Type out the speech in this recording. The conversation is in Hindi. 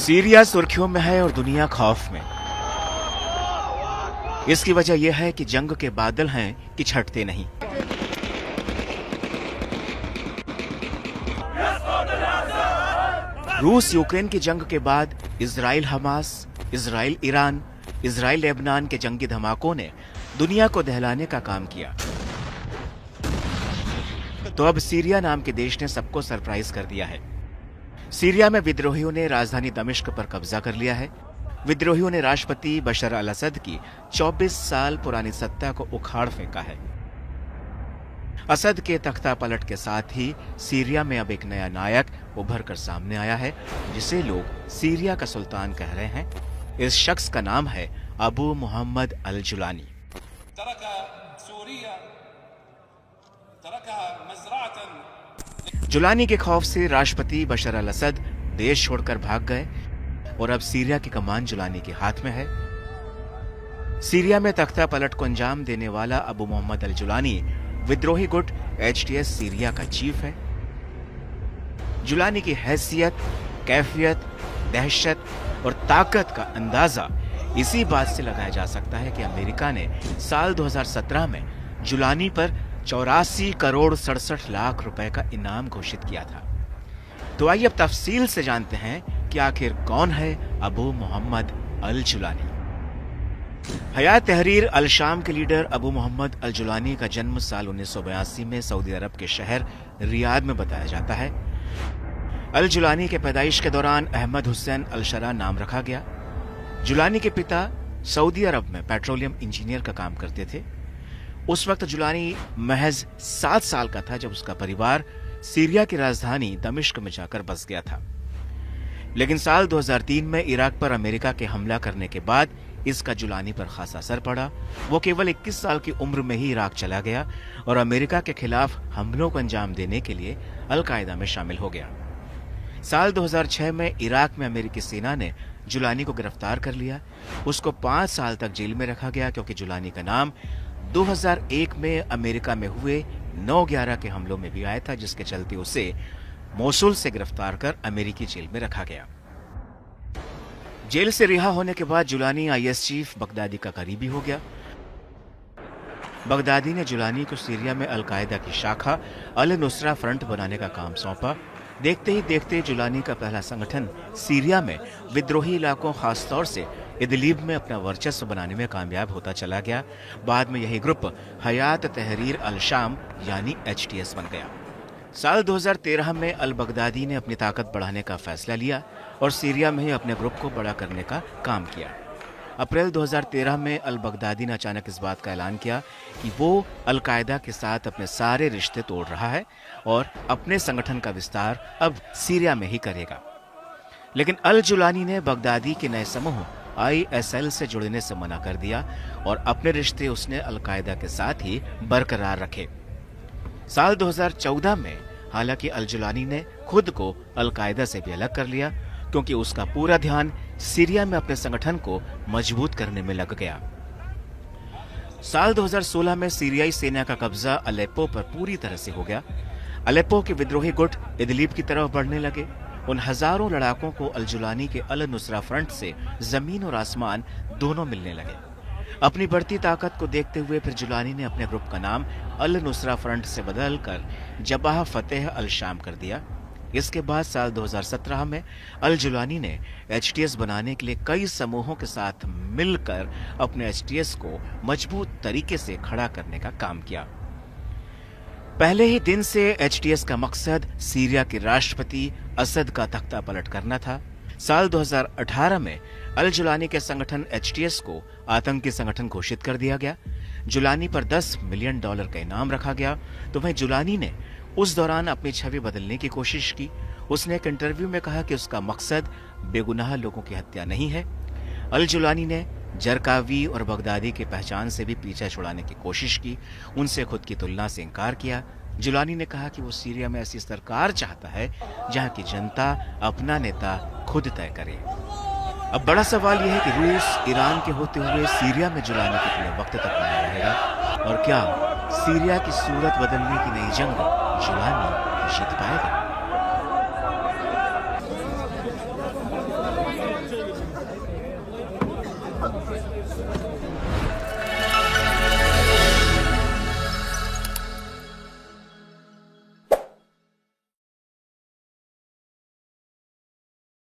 सीरिया सुर्खियों में है और दुनिया खौफ में। इसकी वजह यह है कि जंग के बादल हैं कि छटते नहीं। रूस यूक्रेन की जंग के बाद Israel Hamas, Israel Iran, Israel Lebanon के जंगी धमाकों ने दुनिया को दहलाने का काम किया। तो अब सीरिया नाम के देश ने सबको सरप्राइज कर दिया है। सीरिया में विद्रोहियों ने राजधानी दमिश्क पर कब्जा कर लिया है। विद्रोहियों ने राष्ट्रपति बशर अल असद की 24 साल पुरानी सत्ता को उखाड़ फेंका है। असद के तख्ता पलट के साथ ही सीरिया में अब एक नया नायक उभर कर सामने आया है, जिसे लोग सीरिया का सुल्तान कह रहे हैं। इस शख्स का नाम है अबू मोहम्मद अल जुलानी। जुलानी के खौफ से राष्ट्रपति बशर अल असद देश छोड़कर भाग गए और अब सीरिया की कमान जुलानी के हाथ में है। सीरिया में तख्ता पलट को अंजाम देने वाला अबू मोहम्मद अल जुलानी विद्रोही गुट HTS सीरिया का चीफ है। जुलानी की हैसियत, कैफियत, दहशत और ताकत का अंदाजा इसी बात से लगाया जा सकता है कि अमेरिका ने साल 2017 में जुलानी पर 84 करोड़ 67 लाख रुपए का इनाम घोषित किया था। तो आइए अब तफसील से जानते हैं कि आखिर कौन है अबू मोहम्मद अल जुलानी। हयात तहरीर अल शाम के लीडर अबू मोहम्मद अल जुलानी का जन्म साल 1982 में सऊदी अरब के शहर रियाद में बताया जाता है। अल जुलानी के पैदाइश के दौरान अहमद हुसैन अल शरा नाम रखा गया। जुलानी के पिता सऊदी अरब में पेट्रोलियम इंजीनियर का काम करते थे। उस वक्त जुलानी महज 7 साल का था जब उसका परिवार सीरिया की राजधानी दमिश्क में जाकर बस गया था। लेकिन साल 2003 में इराक पर अमेरिका के हमला करने के बाद इसका जुलानी पर खासा असर पड़ा। वो केवल 21 साल की उम्र में ही इराक चला गया और अमेरिका के खिलाफ हमलों को अंजाम देने के लिए अल कायदा में शामिल हो गया। साल 2006 में इराक में अमेरिकी सेना ने जुलानी को गिरफ्तार कर लिया। उसको 5 साल तक जेल में रखा गया क्योंकि जुलानी का नाम 2001 में अमेरिका में हुए 9/11 के हमलों में भी आया था, जिसके चलते उसे मोसुल से गिरफ्तार कर अमेरिकी जेल में रखा गया। जेल से रिहा होने के बाद जुलानी IS चीफ बगदादी का करीबी हो गया। बगदादी ने जुलानी को सीरिया में अल कायदा की शाखा अल नुसरा फ्रंट बनाने का काम सौंपा। देखते ही देखते जुलानी का पहला संगठन सीरिया में विद्रोही इलाकों, खासतौर से इदलिब में अपना वर्चस्व बनाने में कामयाब होता चला गया। बाद में यही ग्रुप हयात तहरीर अल शाम यानी HTS बन गया। साल 2013 में अल बगदादी ने अपनी ताकत बढ़ाने का फैसला लिया और सीरिया में ही अपने ग्रुप को बड़ा करने का काम किया। अप्रैल 2013 में अल बगदादी ने अचानक इस बात का ऐलान किया कि वो अल कायदा के साथ अपने सारे रिश्ते तोड़ रहा है और अपने संगठन का विस्तार अब सीरिया में ही करेगा। लेकिन अल जुलानी ने बगदादी के नए समूह ISL से जुड़ने से मना कर दिया और अपने रिश्ते उसने अल कायदा के साथ ही बरकरार रखे। साल 2014 में हालांकि अल जुलानी ने खुद को अल कायदा से भी अलग कर लिया क्योंकि उसका पूरा ध्यान सीरिया में अपने संगठन को मजबूत करने में लग गया। साल 2016 में सीरियाई सेना का कब्जा अलेप्पो पर पूरी तरह से हो गया। अलेप्पो के विद्रोही गुट इदलिब की तरफ बढ़ने लगे। उन हजारों लड़ाकों को अल जुलानी के अल नुसरा फ्रंट से जमीन और आसमान दोनों मिलने लगे। अपनी बढ़ती ताकत को देखते हुए फिर जुलानी ने अपने ग्रुप का नाम अल नुसरा फ्रंट से बदलकर जबाह फतेह अल शाम कर दिया। इसके बाद साल 2017 में अल जुलानी ने HTS बनाने के लिए कई समूहों के साथ मिलकर अपने HTS को मजबूत तरीके से खड़ा करने का काम किया। पहले ही दिन से HTS का मकसद सीरिया के राष्ट्रपति असद का तख्ता पलट करना था। साल 2018 में अल जुलानी के संगठन HTS को आतंकी संगठन घोषित कर दिया गया। जुलानी पर $10 मिलियन का इनाम रखा गया। तो वहीं जुलानी ने उस दौरान अपनी छवि बदलने की कोशिश की। उसने एक इंटरव्यू में कहा कि उसका मकसद बेगुनाह लोगों की हत्या नहीं है। अल जुलानी ने जरकावी और बगदादी की पहचान से भी पीछा छुड़ाने की कोशिश की। उनसे खुद की तुलना से इनकार किया। जुलानी ने कहा कि वो सीरिया में ऐसी सरकार चाहता है जहां की जनता अपना नेता खुद तय करे। अब बड़ा सवाल यह है कि रूस ईरान के होते हुए सीरिया में जुलानी कितने वक्त तक बना रहेगा और क्या सीरिया की सूरत बदलने की नई जंग जुलानी जीत पाएगा?